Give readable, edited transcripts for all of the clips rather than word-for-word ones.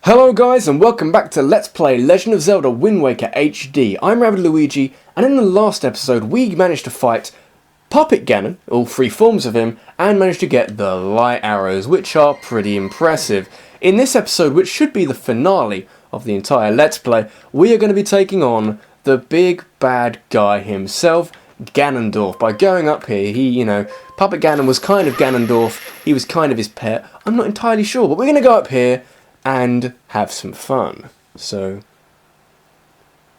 Hello guys and welcome back to Let's Play Legend of Zelda Wind Waker HD. I'm rabbidluigi, and in the last episode we managed to fight Puppet Ganon, all three forms of him, and managed to get the light arrows, which are pretty impressive. In this episode, which should be the finale of the entire Let's Play, we are going to be taking on the big bad guy himself, Ganondorf. By going up here, Puppet Ganon was kind of Ganondorf, he was kind of his pet. I'm not entirely sure, but we're going to go up here and have some fun. So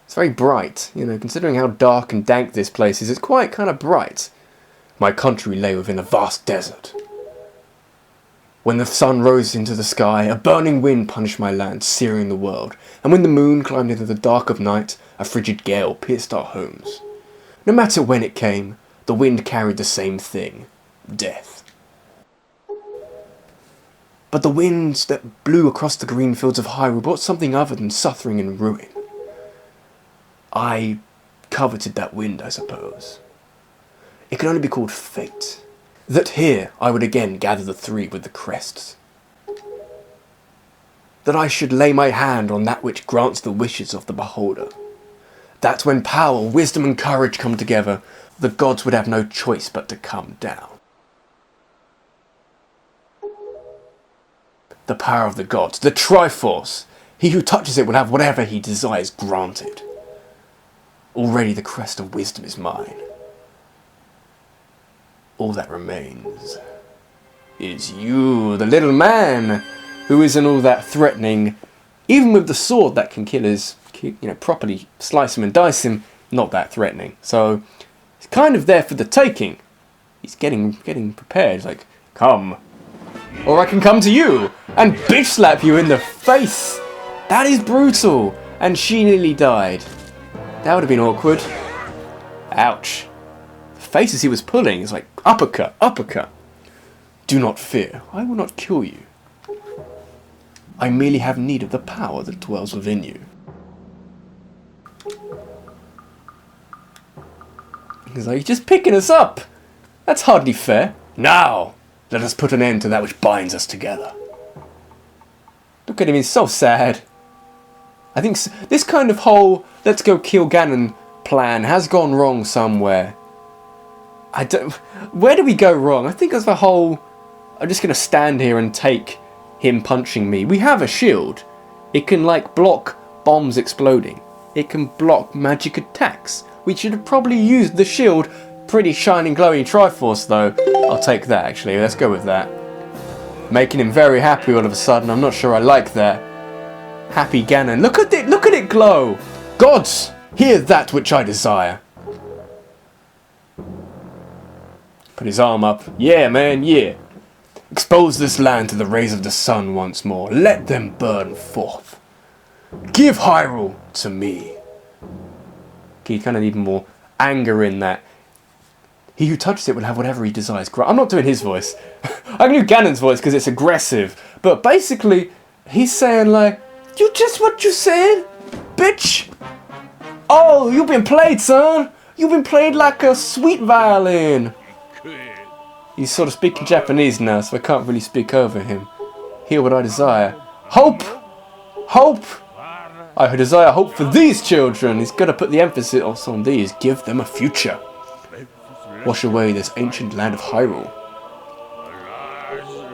it's very bright, considering how dark and dank this place is, it's quite kind of bright. My country lay within a vast desert. When the sun rose into the sky, a burning wind punished my land, searing the world, and when the moon climbed into the dark of night, a frigid gale pierced our homes. No matter when it came, the wind carried the same thing: death. But the winds that blew across the green fields of Hyrule brought something other than suffering and ruin. I coveted that wind, I suppose. It could only be called fate. That here I would again gather the three with the crests. That I should lay my hand on that which grants the wishes of the beholder. That when power, wisdom and courage come together, the gods would have no choice but to come down. The power of the gods, the Triforce. He who touches it will have whatever he desires granted. Already the crest of wisdom is mine. All that remains is you, the little man, who isn't all that threatening. Even with the sword that can kill us, properly slice him and dice him, not that threatening. So he's kind of there for the taking. He's getting prepared. He's like, come. Or I can come to you and bitch slap you in the face. That is brutal. And she nearly died. That would have been awkward. Ouch. The faces he was pulling is like uppercut, uppercut. Do not fear. I will not kill you. I merely have need of the power that dwells within you. He's like, just picking us up. That's hardly fair. Now, let us put an end to that which binds us together. Look at him, he's so sad. I think this kind of whole let's go kill Ganon plan has gone wrong somewhere. Where do we go wrong? I think it's the whole, I'm just going to stand here and take him punching me. We have a shield. It can block bombs exploding. It can block magic attacks. We should have probably used the shield. Pretty shining glowing Triforce though. I'll take that actually, let's go with that. Making him very happy all of a sudden, I'm not sure I like that. Happy Ganon, look at it glow! Gods, hear that which I desire. Put his arm up, yeah man, yeah. Expose this land to the rays of the sun once more, let them burn forth. Give Hyrule to me. You kind of need more anger in that. He who touches it will have whatever he desires. I'm not doing his voice. I can do Ganon's voice because it's aggressive. But basically, he's saying you just what you said, bitch. Oh, you've been played, son. You've been played like a sweet violin. He's sort of speaking Japanese now, so I can't really speak over him. Hear what I desire. Hope! Hope! I desire hope for these children. He's got to put the emphasis on these. Give them a future. Wash away this ancient land of Hyrule.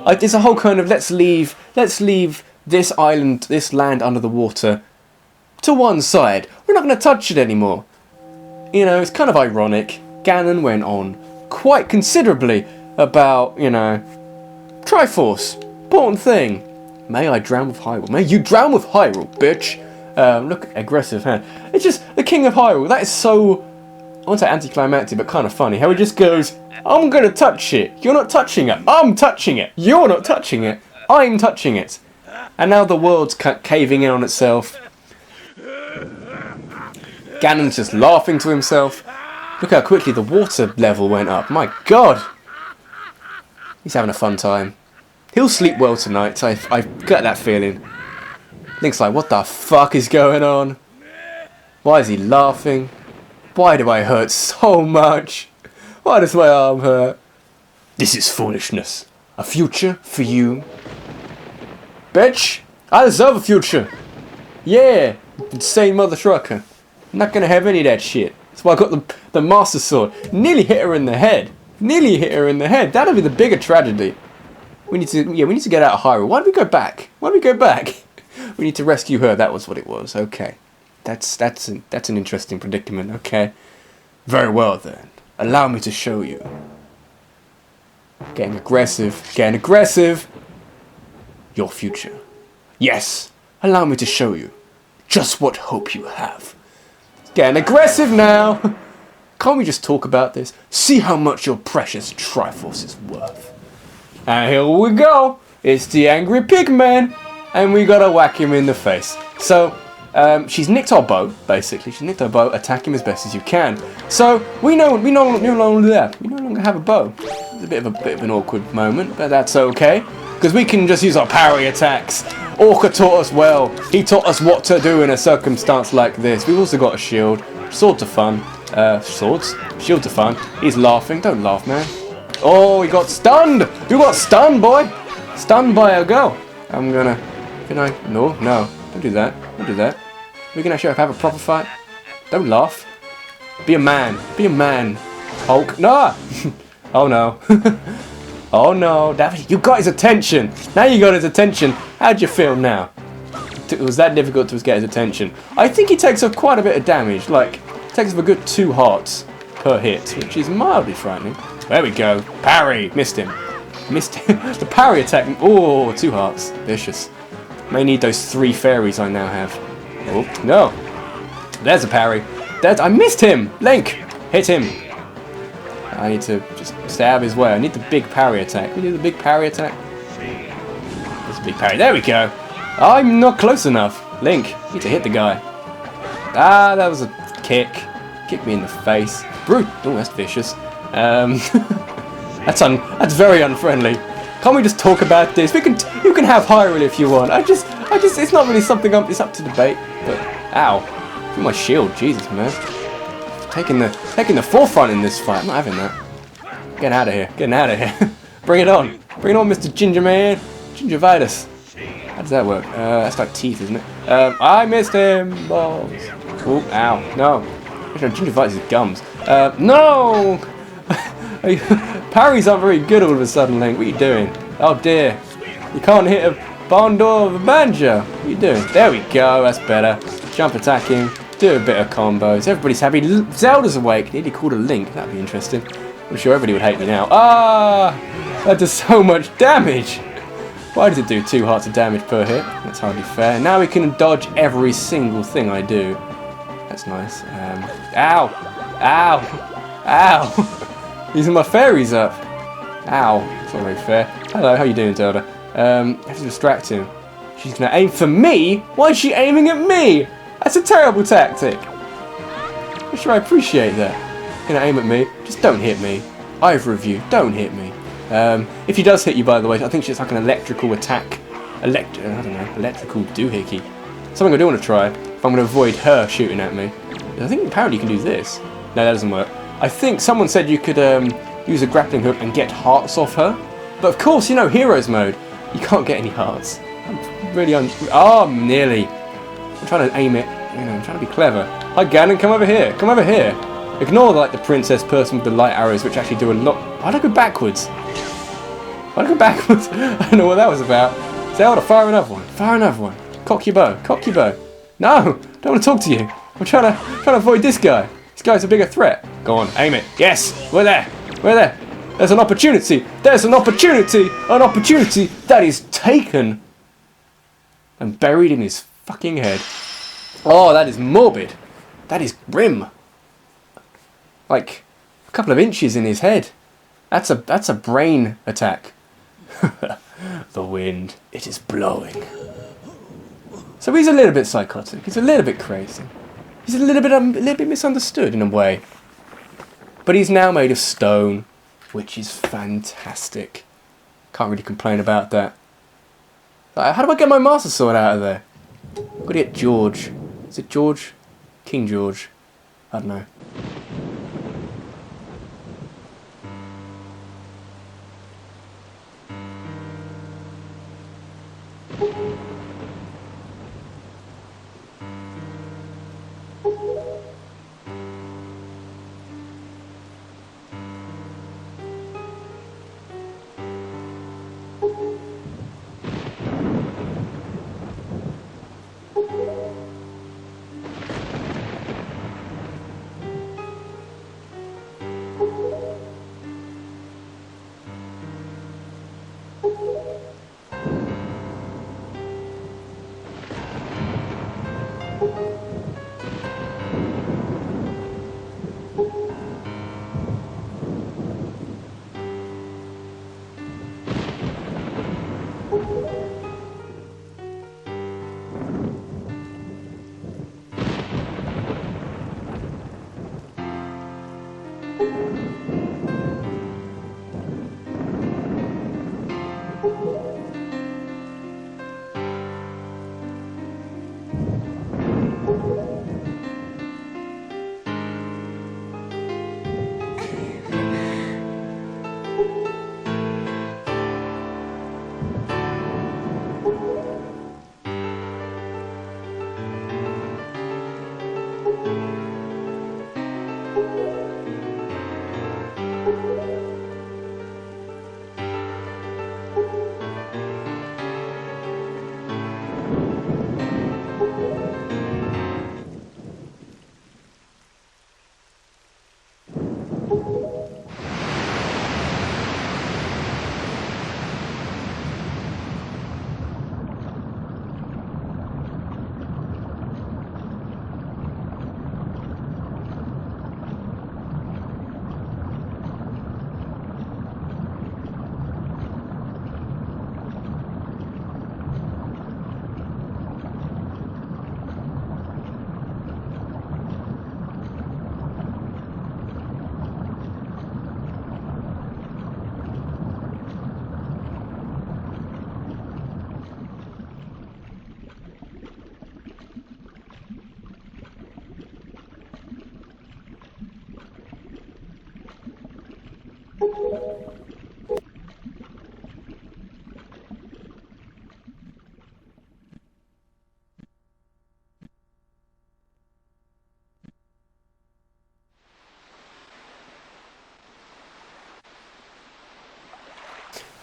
It's a whole kind of let's leave this island, this land under the water to one side. We're not going to touch it anymore. It's kind of ironic. Ganon went on quite considerably about, Triforce. Important thing. May I drown with Hyrule. May you drown with Hyrule, bitch. Look, aggressive hand. It's just the King of Hyrule. That is so, I won't say anticlimactic, but kind of funny. How he just goes, I'm gonna touch it. You're not touching it. I'm touching it. You're not touching it. I'm touching it. And now the world's caving in on itself. Ganon's just laughing to himself. Look how quickly the water level went up. My God. He's having a fun time. He'll sleep well tonight. I've got that feeling. Link's like, what the fuck is going on? Why is he laughing? Why do I hurt so much? Why does my arm hurt? This is foolishness. A future for you? Bitch, I deserve a future. Yeah, insane mother trucker. Not gonna have any of that shit. That's why I got the Master Sword. Nearly hit her in the head. Nearly hit her in the head. That'll be the bigger tragedy. We need to get out of Hyrule. Why do we go back? Why do we go back? We need to rescue her. That was what it was. Okay, that's an interesting predicament. Okay, very well then. Allow me to show you. Getting aggressive. Getting aggressive. Your future. Yes. Allow me to show you just what hope you have. Getting aggressive now. Can't we just talk about this? See how much your precious Triforce is worth. And here we go. It's the angry Pigman, and we gotta whack him in the face. So, she's nicked our bow, basically. She's nicked our bow. Attack him as best as you can. So we no longer have a bow. It's a bit of an awkward moment, but that's okay, because we can just use our parry attacks. Orca taught us well. He taught us what to do in a circumstance like this. We've also got a shield. Sword to fun. Swords. Shield to fun. He's laughing. Don't laugh, man. Oh, he got stunned! You got stunned, boy! Stunned by a girl. I'm gonna... Can I... No, don't do that. Don't do that. We can actually have a proper fight. Don't laugh. Be a man. Be a man. Hulk. No! Oh no. Oh no. You got his attention! Now you got his attention. How'd you feel now? It was that difficult to get his attention. I think he takes off quite a bit of damage. Like, takes off a good 2 hearts per hit, which is mildly frightening. There we go. Parry. Missed him. Missed him. The parry attack. Oh, 2 hearts. Vicious. May need those 3 fairies I now have. Oh, no. There's a parry. I missed him. Link. Hit him. I need to just stay out of his way. I need the big parry attack. We do the big parry attack. There's a big parry. There we go. I'm not close enough. Link. You need to hit the guy. Ah, that was a kick. Kick me in the face. Brute. Oh, that's vicious. That's very unfriendly. Can't we just talk about this? You can have Hyrule if you want. It's not really something it's up to debate. But ow, through my shield, Jesus man, taking the forefront in this fight. I'm not having that. Getting out of here. Getting out of here. Bring it on. Bring it on, Mr. Ginger Man. Gingivitis. How does that work? That's like teeth, isn't it? I missed him. Balls. Oh, ow. No. Gingivitis is gums. No. Parries aren't very good all of a sudden, Link. What are you doing? Oh dear. You can't hit a barn door with a banjo. What are you doing? There we go. That's better. Jump attack him. Do a bit of combos. Everybody's happy. Zelda's awake. Nearly called a Link. That'd be interesting. I'm sure everybody would hate me now. Ah! That does so much damage. Why does it do 2 hearts of damage per hit? That's hardly fair. Now we can dodge every single thing I do. That's nice. Ow! Ow! Ow! Using my fairies up. Ow. It's not very fair. Hello, how you doing, Zelda? I have to distract him. She's gonna aim for me? Why is she aiming at me? That's a terrible tactic. I'm sure I appreciate that. Gonna aim at me. Just don't hit me. Either of you, don't hit me. If he does hit you, by the way, I think she's like an electrical attack. I don't know, electrical doohickey. Something I do want to try, if I'm going to avoid her shooting at me. I think apparently you can do this. No, that doesn't work. I think someone said you could use a grappling hook and get hearts off her. But of course, you know, Heroes mode, you can't get any hearts. I'm really nearly. I'm trying to aim it, you know, I'm trying to be clever. Hi Ganon, come over here, come over here. Ignore like the princess person with the light arrows, which actually do a lot. Why'd I go backwards? Why'd I go backwards? I don't know what that was about. Zelda, fire another one, fire another one. Cock your bow, cock your bow. No, don't want to talk to you. I'm trying to avoid this guy. This guy's a bigger threat. Go on, aim it. Yes, we're there. We're there. There's an opportunity. There's an opportunity. An opportunity that is taken and buried in his fucking head. Oh, that is morbid. That is grim. Like a couple of inches in his head. That's a brain attack. The wind, it is blowing. So he's a little bit psychotic. He's a little bit crazy. He's a little bit misunderstood in a way. But he's now made of stone, which is fantastic. Can't really complain about that. How do I get my Master Sword out of there? I've got to get George. Is it George? King George. I don't know.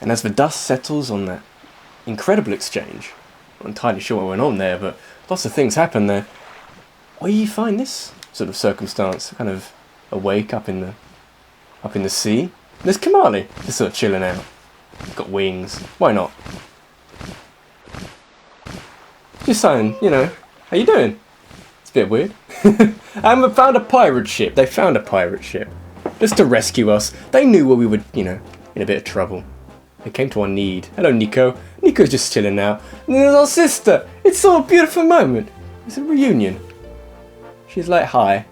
And as the dust settles on that incredible exchange, I'm not entirely sure what went on there, but lots of things happened there. Where you find this sort of circumstance, kind of awake up in the sea. There's Kamali, just sort of chilling out. He's got wings. Why not? Just saying, you know, how you doing? It's a bit weird. And we found a pirate ship. They found a pirate ship. Just to rescue us. They knew where we were, you know, in a bit of trouble. They came to our need. Hello, Nico. Nico's just chilling now. And there's our sister. It's so a beautiful moment. It's a reunion. She's like, hi.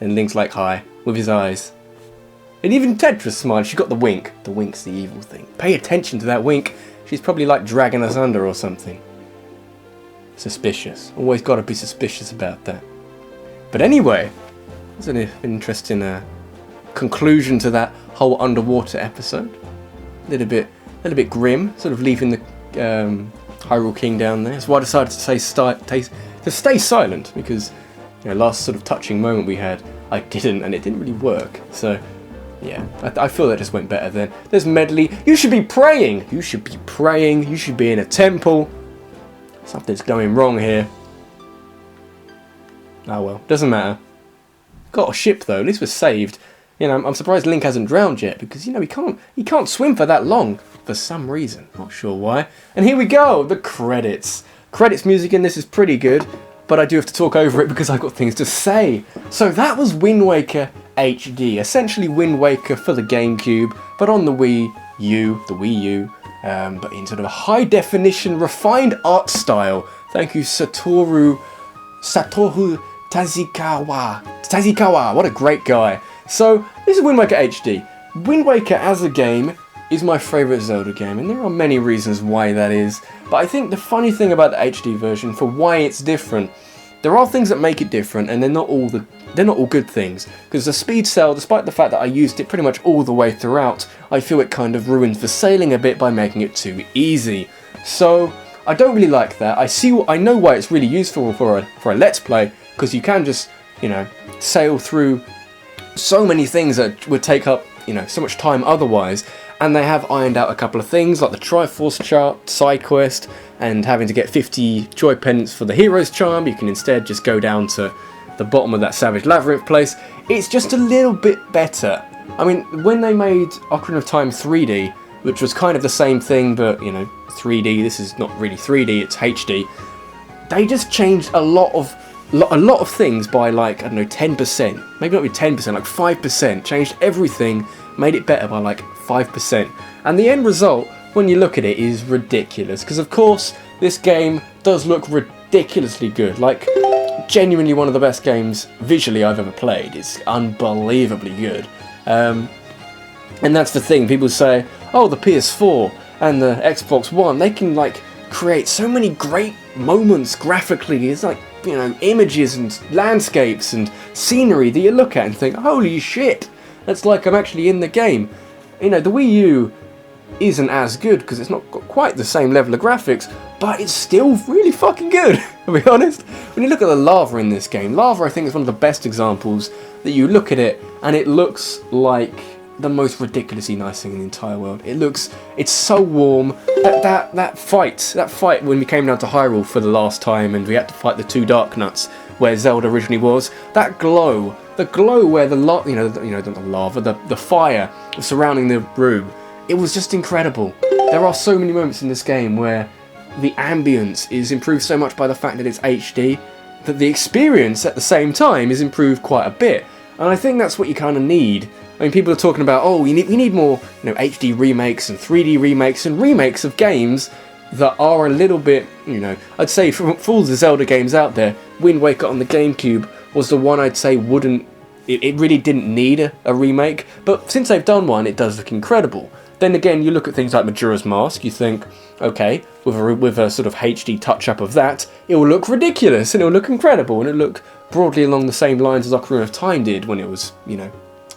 And Link's like, hi, with his eyes. And even Tetra's smiled. She got the wink. The wink's the evil thing. Pay attention to that wink. She's probably like dragging us under or something. Suspicious. Always got to be suspicious about that. But anyway, it's an interesting conclusion to that whole underwater episode. A little bit grim, sort of leaving the Hyrule King down there. So I decided to stay silent because, you know, last sort of touching moment we had, I didn't, and it didn't really work. So yeah, I feel that just went better then. There's Medley. You should be praying. You should be praying. You should be in a temple. Something's going wrong here. Oh well, doesn't matter. Got a ship though. At least we're saved. You know, I'm surprised Link hasn't drowned yet because, you know, he can't swim for that long for some reason. Not sure why. And here we go, the credits. Credits music in this is pretty good, but I do have to talk over it because I've got things to say. So that was Wind Waker HD, essentially Wind Waker for the GameCube, but on the Wii U, but in sort of a high definition, refined art style. Thank you, Satoru Tazikawa. What a great guy. So, this is Wind Waker HD. Wind Waker as a game is my favourite Zelda game, and there are many reasons why that is. But I think the funny thing about the HD version, for why it's different, there are things that make it different, and they're not all good things. Because the speed cell, despite the fact that I used it pretty much all the way throughout, I feel it kind of ruins the sailing a bit by making it too easy. So, I don't really like that. I know why it's really useful for a Let's Play, because you can just, you know, sail through so many things that would take up, you know, so much time otherwise, and they have ironed out a couple of things like the Triforce chart side quest and having to get 50 joy pendants for the hero's charm. You can instead just go down to the bottom of that Savage Labyrinth place. It's just a little bit better. I mean, when they made Ocarina of Time 3D, which was kind of the same thing, but, you know, 3D, this is not really 3D, it's HD, they just changed a lot of things by like, I don't know, 10%. Maybe not be 10%, like 5%. Changed everything, made it better by like 5%. And the end result, when you look at it, is ridiculous. Because of course, this game does look ridiculously good. Like, genuinely one of the best games visually I've ever played. It's unbelievably good. And that's the thing, people say, oh, the PS4 and the Xbox One, they can like create so many great moments graphically. It's like, you know, images and landscapes and scenery that you look at and think, holy shit, that's like I'm actually in the game. You know, the Wii U isn't as good because it's not got quite the same level of graphics, but it's still really fucking good, to be honest. When you look at the lava in this game, lava I think is one of the best examples that you look at it and it looks like the most ridiculously nice thing in the entire world. It's so warm. That fight when we came down to Hyrule for the last time and we had to fight the two Dark Nuts where Zelda originally was, that glow, the glow where the lava, the fire surrounding the room, it was just incredible. There are so many moments in this game where the ambience is improved so much by the fact that it's HD that the experience at the same time is improved quite a bit. And I think that's what you kind of need. I mean, people are talking about, oh, we need more, you know, HD remakes and 3D remakes and remakes of games that are a little bit, you know, I'd say for all the Zelda games out there, Wind Waker on the GameCube was the one I'd say it really didn't need a remake, but since they've done one, it does look incredible. Then again, you look at things like Majora's Mask, you think, okay, with a sort of HD touch-up of that, it will look ridiculous and it will look incredible and it'll look broadly along the same lines as Ocarina of Time did when it was, you know,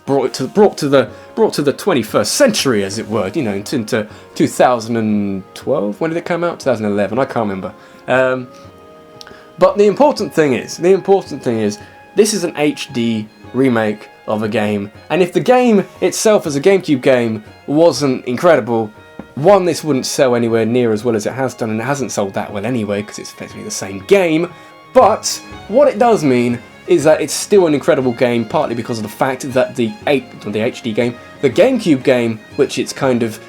brought to the 21st century, as it were, you know, into 2012. When did it come out? 2011. I can't remember. But the important thing is, this is an HD remake of a game, and if the game itself as a GameCube game wasn't incredible, one, this wouldn't sell anywhere near as well as it has done, and it hasn't sold that well anyway because it's effectively the same game. But what it does mean is that it's still an incredible game, partly because of the fact that the HD game, the GameCube game, which it's kind of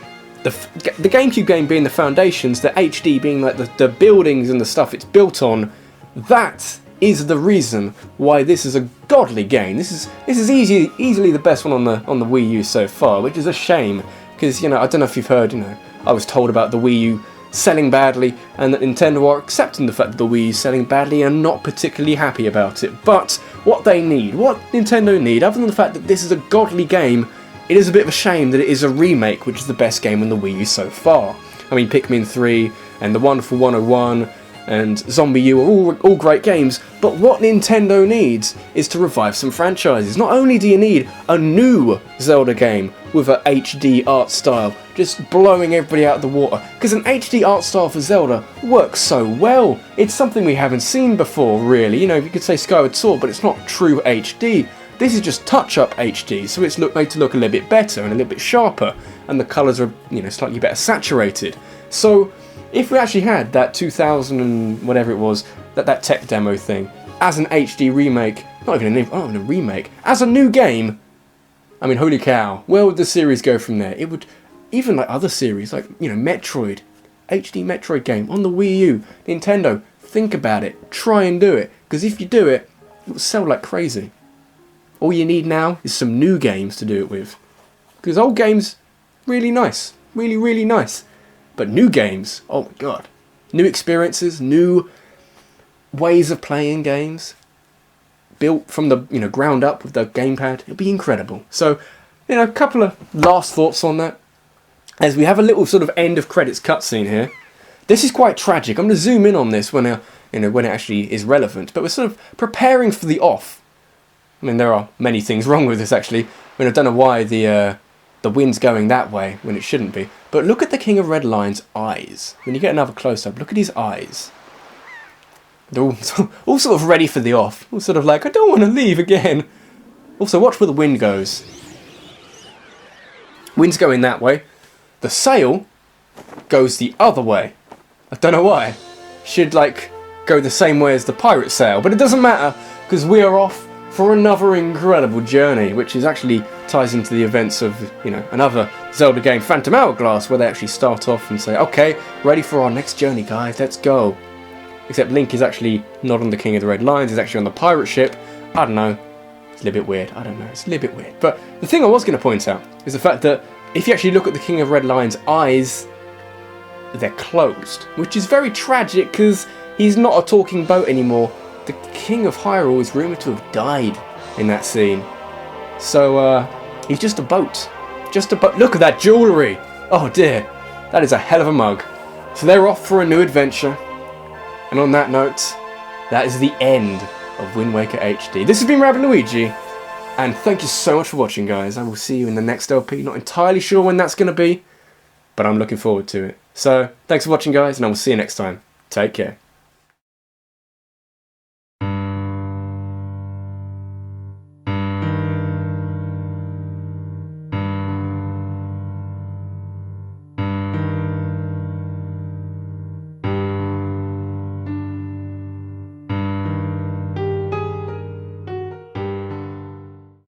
the GameCube game being the foundations, the HD being like the buildings and the stuff it's built on, that is the reason why this is a godly game. This is easily the best one on the Wii U so far, which is a shame because, you know, I don't know if you've heard, you know, I was told about the Wii U selling badly and that Nintendo are accepting the fact that the Wii is selling badly and not particularly happy about it. But what Nintendo need, other than the fact that this is a godly game, it is a bit of a shame that it is a remake, which is the best game on the Wii U so far. I mean, Pikmin 3 and The Wonderful 101 and Zombie U are all great games, but what Nintendo needs is to revive some franchises. Not only do you need a new Zelda game with an HD art style, just blowing everybody out of the water, because an HD art style for Zelda works so well. It's something we haven't seen before, really. You know, you could say Skyward Sword, but it's not true HD. This is just touch-up HD, so it's made to look a little bit better and a little bit sharper, and the colours are, you know, slightly better saturated. So if we actually had that 2000 and whatever it was, that tech demo thing, as an HD remake, not even a remake, as a new game, I mean, holy cow, where would the series go from there? It would, even like other series, like, you know, Metroid, HD Metroid game on the Wii U, Nintendo, think about it, try and do it, because if you do it, it will sell like crazy. All you need now is some new games to do it with, because old games, really nice, really, really nice. But new games, oh my god. New experiences, new ways of playing games, built from the, you know, ground up with the gamepad. It'll be incredible. So, you know, a couple of last thoughts on that. As we have a little sort of end of credits cutscene here. This is quite tragic. I'm going to zoom in on this when it actually is relevant. But we're sort of preparing for the off. I mean, there are many things wrong with this actually. I mean, I don't know why the wind's going that way when it shouldn't be. But look at the King of Red Lion's eyes. When you get another close-up, look at his eyes. They're all sort of ready for the off. All sort of like, I don't want to leave again. Also, watch where the wind goes. Wind's going that way. The sail goes the other way. I don't know why. Should, like, go the same way as the pirate sail. But it doesn't matter, because we are off for another incredible journey, which is actually ties into the events of, you know, another Zelda game, Phantom Hourglass, where they actually start off and say, okay, ready for our next journey, guys, let's go. except Link is actually not on the King of the Red Lions, he's actually on the pirate ship. I don't know. It's a little bit weird. I don't know. It's a little bit weird. But the thing I was going to point out is the fact that if you actually look at the King of Red Lion's eyes, they're closed, which is very tragic because he's not a talking boat anymore. The King of Hyrule is rumoured to have died in that scene. So, he's just a boat. Just a boat. Look at that jewellery! Oh dear. That is a hell of a mug. So they're off for a new adventure. And on that note, that is the end of Wind Waker HD. This has been rabbidluigi, and thank you so much for watching, guys. I will see you in the next LP. Not entirely sure when that's going to be, but I'm looking forward to it. So, thanks for watching, guys, and I will see you next time. Take care.